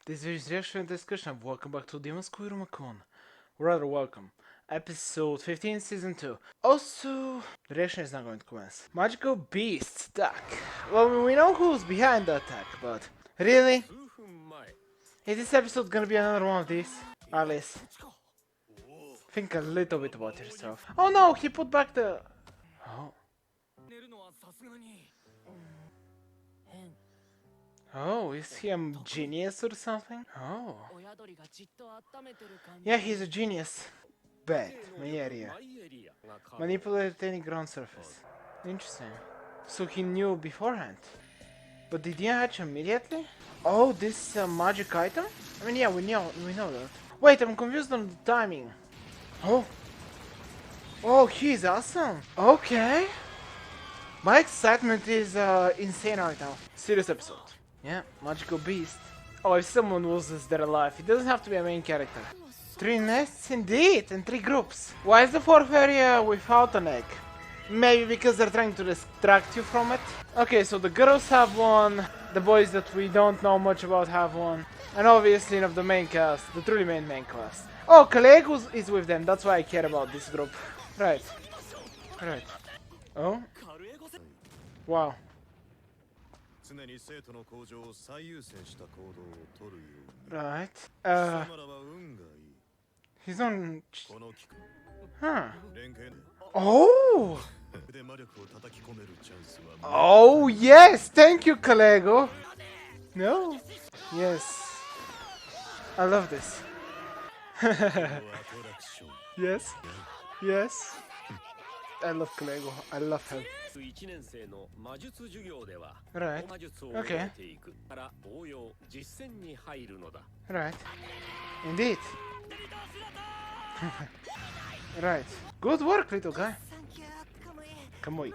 This is reaction discussion. Welcome back to Demon's Iruma Kun. Rather welcome. Episode 15, season 2. Also, the reaction is not going to commence. Magical Beast attack. Well, we know who's behind the attack, but really? Is this episode gonna be another one of these? Alice, think a little bit about yourself. Oh no, he put back the... Oh. Oh, is he a genius or something? Oh. Yeah, he's a genius. Bad. My area. Manipulated any ground surface. Interesting. So he knew beforehand. But did he hatch immediately? Oh, this is a magic item? I mean, yeah, we know that. Wait, I'm confused on the timing. Oh. Oh, he's awesome. Okay. My excitement is insane right now. Serious episode. Yeah, magical beast. Oh, if someone loses their life, it doesn't have to be a main character. 3 nests indeed, and 3 groups. Why is the 4th area without an egg? Maybe because they're trying to distract you from it? Okay, so the girls have one, the boys that we don't know much about have one, and obviously of the main cast, the truly main cast. Oh, Kalegu is with them, that's why I care about this group. Right. Right. Oh? Wow. Right. He's on... Huh. Oh! Oh, yes! Thank you, Kalego! No? Yes. I love this. Yes. Yes. I love Kalego. I love him. Right. Okay. Right. Indeed. Right. Good work, little guy. Kamui.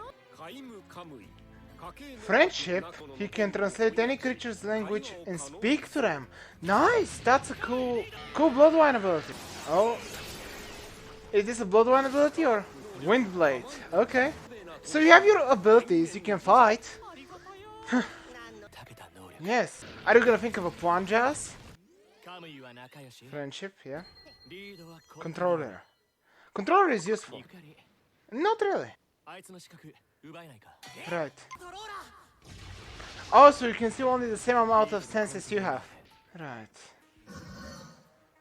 Friendship? He can translate any creature's language and speak to them. Nice! That's a cool Bloodwine ability. Oh. Is this a Bloodwine ability or Windblade? Okay. So you have your abilities, you can fight. Yes. Are you gonna think of a plan, Jazz? Friendship, yeah. Controller. Controller is useful. Not really. Right. Also, you can see only the same amount of senses you have. Right.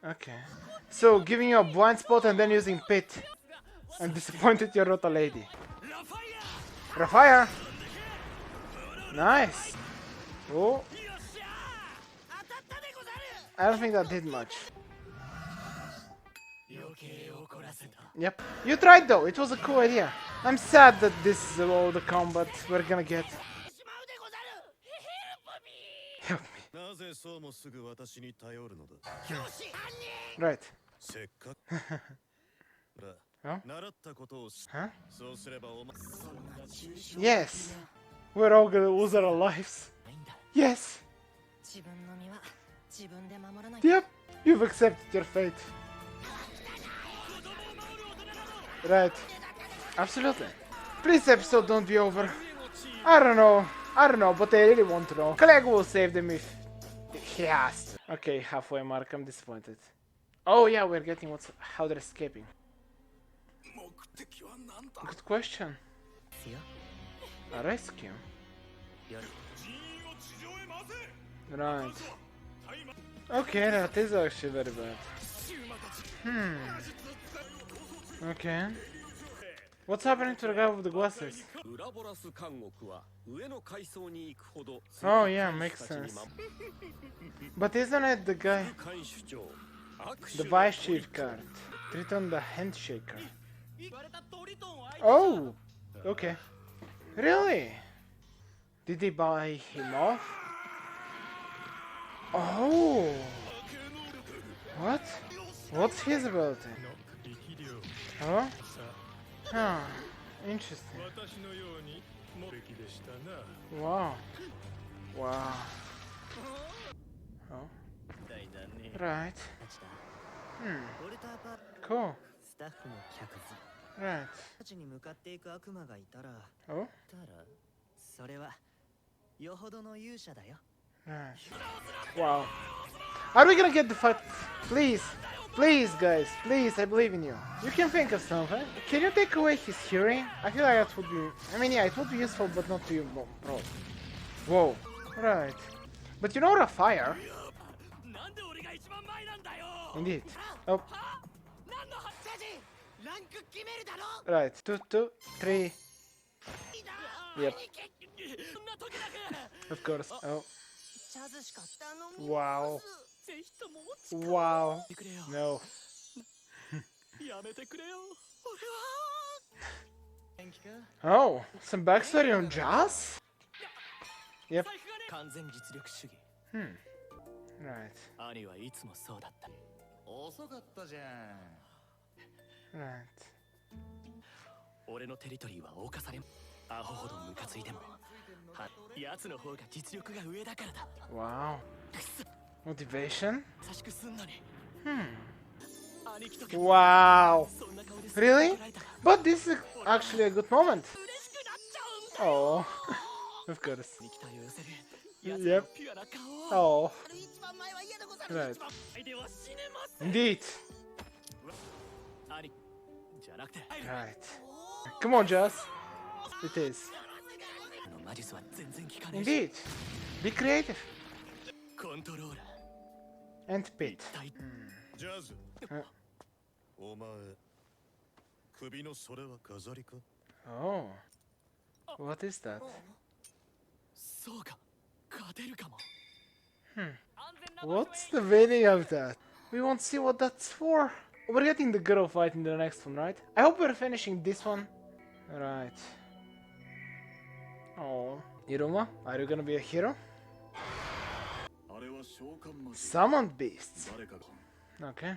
Okay. So, giving you a blind spot and then using pit. I'm disappointed you're not a lady. Rafire! Nice! Oh. I don't think that did much. Yep. You tried though, it was a cool idea. I'm sad that this is all the combat we're gonna get. Help me. Right. Huh? Huh? Yes. We're all gonna lose our lives. Yes. Yep. You've accepted your fate. Right. Absolutely. Please, episode don't be over. I don't know, but I really want to know. Kalego will save them if he has to. Okay, halfway mark, I'm disappointed. Oh yeah, we're getting how they're escaping. Good question. A rescue? Right. Okay, that is actually very bad. Okay. What's happening to the guy with the glasses? Oh yeah, makes sense. But isn't it the guy? The vice chief card. Triton the handshaker. Oh! Okay. Really? Did they buy him off? Oh! What? What's his ability? Huh? Huh. Interesting. Wow. Wow. Oh. Right. Cool. Right. Oh? Right. Wow. Are we gonna get the fight? Please. Please, guys. Please, I believe in you. You can think of something. Can you take away his hearing? I feel like that would be... I mean, yeah, it would be useful, but not to you, bro. Whoa. Right. But you know what a fire? Indeed. Oh. Right. 2, 2, 3. Yep. Of course. Oh. Wow. Wow. No. Oh, some backstory on Jazz? Yep. Right. Right. Wow. Motivation? Wow. Really? But this is actually a good moment. Oh. Of course. Yep. Oh. Right. Indeed. Right. Come on, Jazz. It is. Indeed. Be creative. And pit. Oh. What is that? What's the meaning of that? We won't see what that's for. We're getting the girl fight in the next one, right? I hope we're finishing this one. Right. Oh. Iruma, are you gonna be a hero? Summoned beasts. Okay.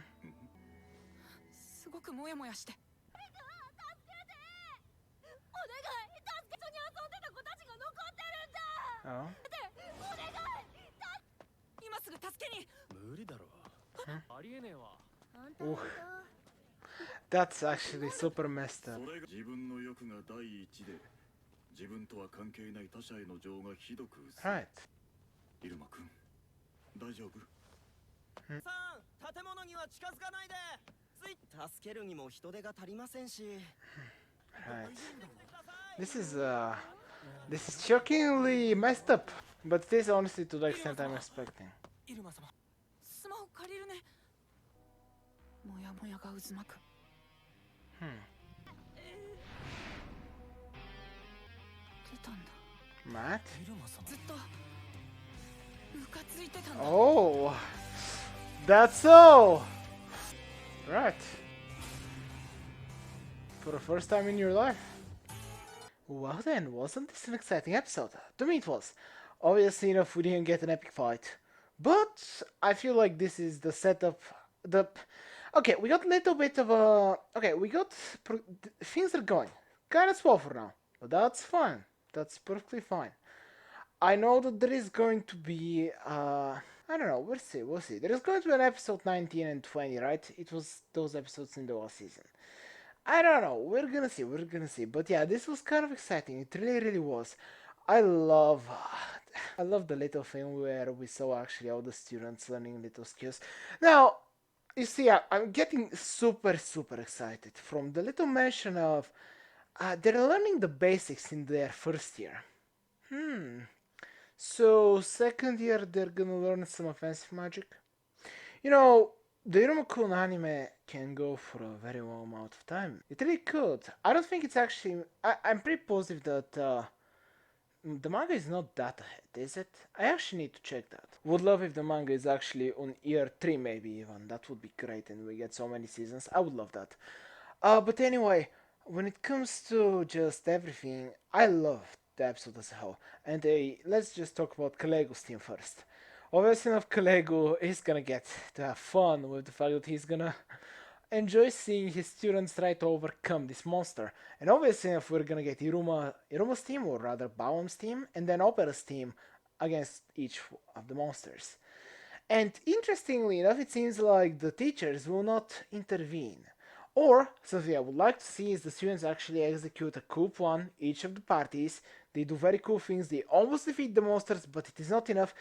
Oh. Ooh. That's actually super messed up. Right. Iruma Kun, 大丈夫? さん、建物には近づかないで。助けるにも人手が足りませんし。Right. This is shockingly messed up, but it is honestly to the extent I'm expecting. イルマ様、スマホ借りるね。もやもやが渦巻く。出たんだ。Matt? イルマ様。ずっとムカついてたんだ。Oh, that's so. Right. For the first time in your life. Well then, wasn't this an exciting episode? To me it was. Obviously enough we didn't get an epic fight. But I feel like this is the setup. Okay, we got a little bit of a... Okay, we got... Things are going kind of slow for now. But that's fine. That's perfectly fine. I know that there is going to be... I don't know, we'll see. There is going to be an episode 19 and 20, right? It was those episodes in the last season. I don't know, we're gonna see. But yeah, this was kind of exciting. It really was. I love the little thing where we saw actually all the students learning little skills. Now, you see, I'm getting super excited from the little mention of they're learning the basics in their first year. So second year they're gonna learn some offensive magic. You know, the Iruma Kun anime can go for a very long amount of time. It really could. I don't think it's actually... I'm pretty positive that the manga is not that ahead, is it? I actually need to check that. Would love if the manga is actually on year 3 maybe even. That would be great and we get so many seasons. I would love that. But anyway, when it comes to just everything, I love the episode as a whole. And let's just talk about Kalego's team first. Obviously enough, Kalego is gonna get to have fun with the fact that he's gonna enjoy seeing his students try to overcome this monster. And obviously enough, we're gonna get Iruma's team, or rather Bawam's team, and then Opera's team against each of the monsters. And interestingly enough, it seems like the teachers will not intervene. Or, something I would like to see is the students actually execute a cool plan, each of the parties. They do very cool things, they almost defeat the monsters, but it is not enough.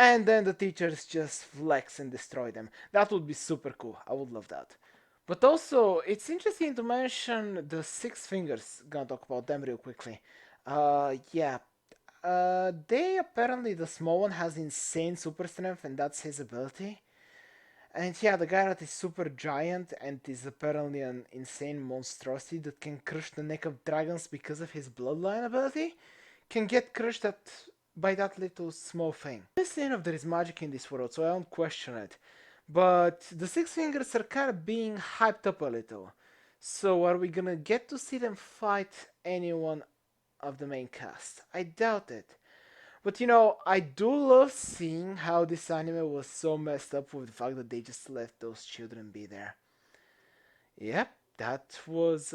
and then the teachers just flex and destroy them. That would be super cool. I would love that. But also, it's interesting to mention the Six Fingers. Gonna talk about them real quickly. Yeah. They apparently, the small one has insane super strength, and that's his ability. And yeah, the guy that is super giant and is apparently an insane monstrosity that can crush the neck of dragons because of his bloodline ability, can get crushed by that little small thing. I'm just saying if there is magic in this world, so I don't question it. But the Six Fingers are kind of being hyped up a little. So are we gonna get to see them fight anyone of the main cast? I doubt it. But you know, I do love seeing how this anime was so messed up with the fact that they just let those children be there. Yep, that was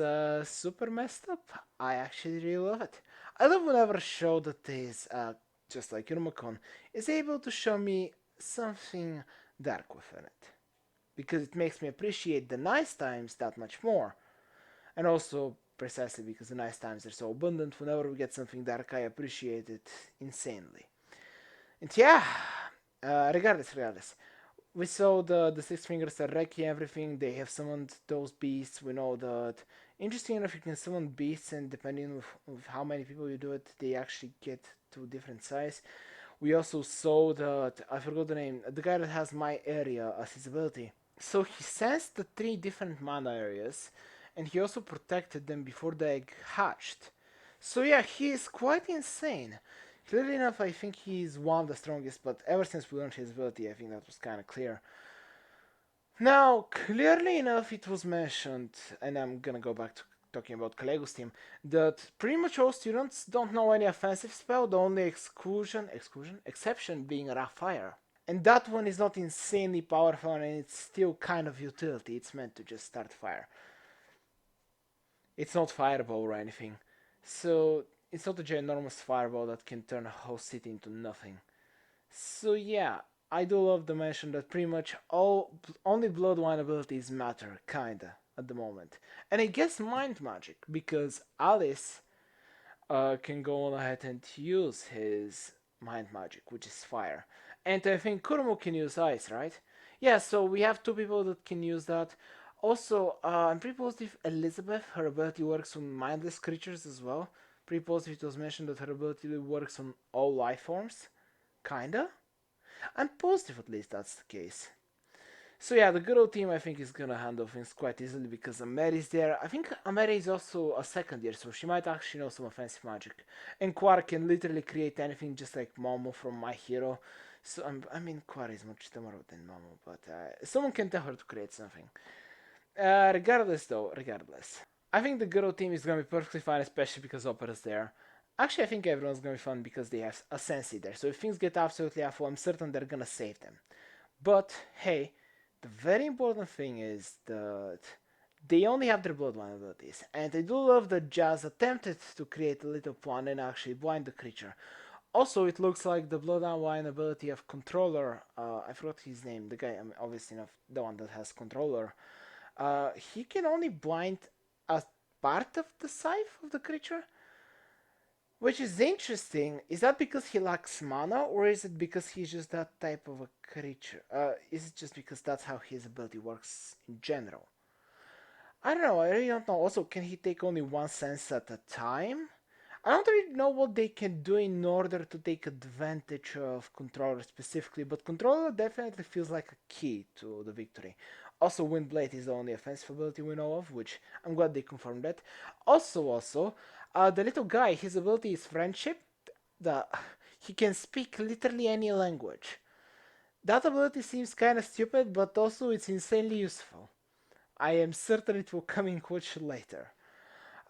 super messed up. I actually really love it. I love whenever a show that is, just like Iruma Kun, is able to show me something dark within it. Because it makes me appreciate the nice times that much more. And also, precisely because the nice times are so abundant, whenever we get something dark, I appreciate it insanely. And yeah, regardless, we saw the Six Fingers are wrecking everything. They have summoned those beasts. We know that. Interesting enough, you can summon beasts, and depending on how many people you do it, they actually get to different size. We also saw that, I forgot the name, the guy that has my area as his ability. So he sensed the 3 different mana areas, and he also protected them before the egg hatched. So yeah, he is quite insane. Clearly enough, I think he's one of the strongest, but ever since we learned his ability, I think that was kind of clear. Now, clearly enough, it was mentioned, and I'm gonna go back to talking about Kalego's team, that pretty much all students don't know any offensive spell, the only exception being Raw Fire. And that one is not insanely powerful, and it's still kind of utility. It's meant to just start fire. It's not fireball or anything. So it's not a ginormous fireball that can turn a whole city into nothing. So yeah, I do love to mention that pretty much only bloodline abilities matter, kinda, at the moment. And I guess mind magic, because Alice can go on ahead and use his mind magic, which is fire. And I think Kurumu can use ice, right? Yeah, so we have 2 people that can use that. Also, I'm pretty positive Elizabeth, her ability works on mindless creatures as well. Pretty positive it was mentioned that her ability works on all life forms. Kinda? I'm positive at least that's the case. So yeah, the good old team I think is gonna handle things quite easily because Ameri is there. I think Ameri is also a second year, so she might actually know some offensive magic. And Quar can literally create anything just like Momo from My Hero. So I mean, Quar is much dumber than Momo, but someone can tell her to create something. Regardless, I think the good old team is gonna be perfectly fine, especially because Opera's there. Actually, I think everyone's gonna be fun because they have a Sensei there. So if things get absolutely awful, I'm certain they're gonna save them. But hey, the very important thing is that they only have their bloodline abilities. And I do love that Jazz attempted to create a little plan and actually blind the creature. Also, it looks like the bloodline ability of Controller, I forgot his name, the guy, I mean, obviously not the one that has Controller, he can only blind a part of the scythe of the creature? Which is interesting. Is that because he lacks mana, or is it because he's just that type of a creature? Is it just because that's how his ability works in general? I don't know, I really don't know. Also, can he take only one sense at a time? I don't really know what they can do in order to take advantage of Controller specifically, but Controller definitely feels like a key to the victory. Also, Windblade is the only offensive ability we know of, which I'm glad they confirmed that. Also, the little guy, his ability is Friendship. He can speak literally any language. That ability seems kinda stupid, but also it's insanely useful. I am certain it will come in clutch later.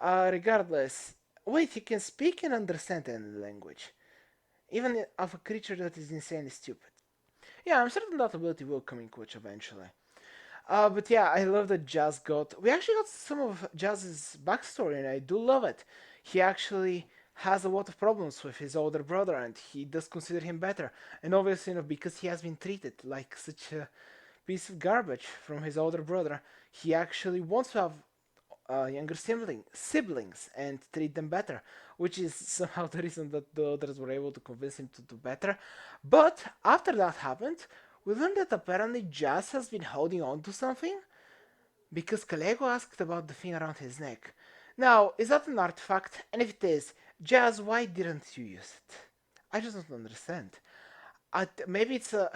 Regardless, wait, he can speak and understand any language, even of a creature that is insanely stupid. Yeah, I'm certain that ability will come in clutch eventually. But yeah, I love that Jazz got. We actually got some of Jazz's backstory, and I do love it. He actually has a lot of problems with his older brother, and he does consider him better. And obviously, because he has been treated like such a piece of garbage from his older brother, he actually wants to have younger siblings and treat them better, which is somehow the reason that the others were able to convince him to do better. But after that happened, we learned that apparently Jazz has been holding on to something because Kalego asked about the thing around his neck. Now, is that an artifact? And if it is, Jazz, why didn't you use it? I just don't understand. Maybe it's a,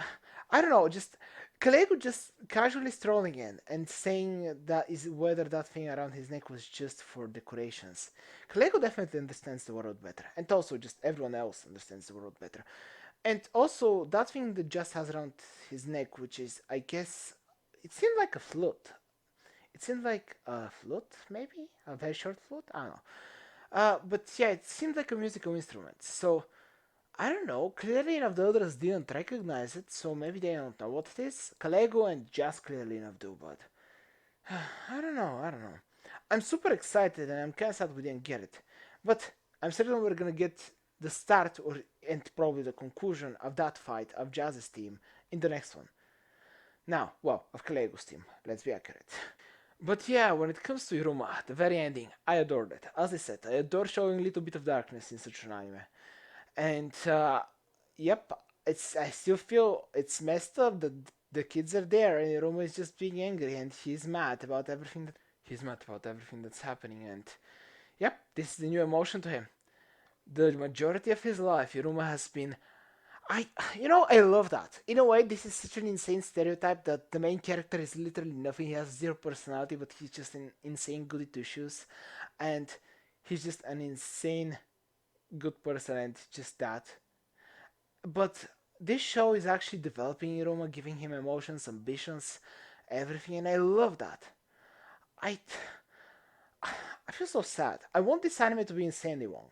I don't know, just Kalego just casually strolling in and saying that is whether that thing around his neck was just for decorations. Kalego definitely understands the world better, and also just everyone else understands the world better. And also that thing that just has around his neck, which is, I guess, it seemed like a flute. It seemed like a flute, maybe a very short flute. I don't know. But yeah, it seemed like a musical instrument. So I don't know. Clearly enough, the others didn't recognize it, so maybe they don't know what it is. Kalego and Just clearly enough do, but I don't know. I don't know. I'm super excited, and I'm kind of sad we didn't get it. But I'm certain we're gonna get the start or and probably the conclusion of that fight of Jazz's team in the next one. Now, well, of Kalego's team. Let's be accurate. But yeah, when it comes to Iruma, the very ending, I adored it. As I said, I adore showing a little bit of darkness in such an anime. And yep, it's I still feel it's messed up that the kids are there and Iruma is just being angry and he's mad about everything that's happening. And yep, this is the new emotion to him. The majority of his life, Iruma has been I love that. In a way, this is such an insane stereotype that the main character is literally nothing. He has zero personality, but he's just an insane goody two shoes, and he's just an insane good person, and just that. But this show is actually developing Iroma, giving him emotions, ambitions, everything, and I love that. I I feel so sad. I want this anime to be insanely long.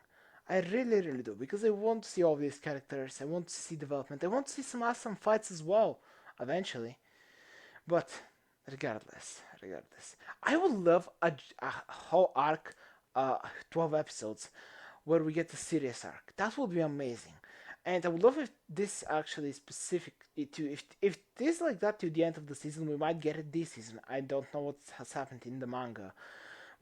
I really, really do, because I want to see all these characters. I want to see development. I want to see some awesome fights as well, eventually. But regardless, I would love a whole arc, 12 episodes, where we get a serious arc. That would be amazing. And I would love if this actually specific to if this like that to the end of the season, we might get it this season. I don't know what has happened in the manga,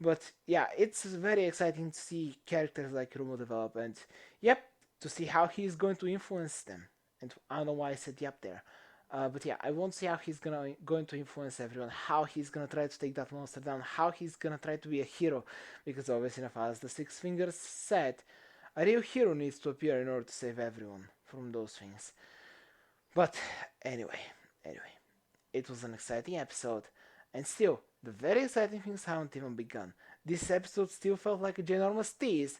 but yeah, it's very exciting to see characters like Rumo develop, and yep, to see how he's going to influence them. And I don't know why I said yep there. But yeah, I want to see how he's going to influence everyone, how he's gonna try to take that monster down, how he's gonna try to be a hero, because obviously enough, as the Six Fingers said, a real hero needs to appear in order to save everyone from those things. But anyway, it was an exciting episode, and still, the very exciting things haven't even begun. This episode still felt like a ginormous tease,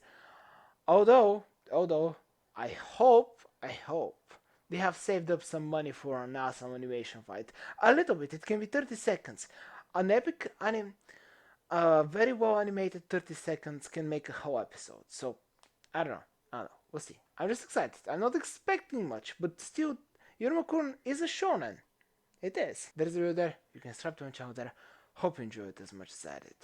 although, I hope they have saved up some money for an awesome animation fight. A little bit, it can be 30 seconds. An epic anime, a very well animated 30 seconds can make a whole episode. So, I don't know, we'll see. I'm just excited. I'm not expecting much, but still, Iruma Kun is a shonen. It is. There's a video there. You can subscribe to my channel there. Hope you enjoyed it as much as I did.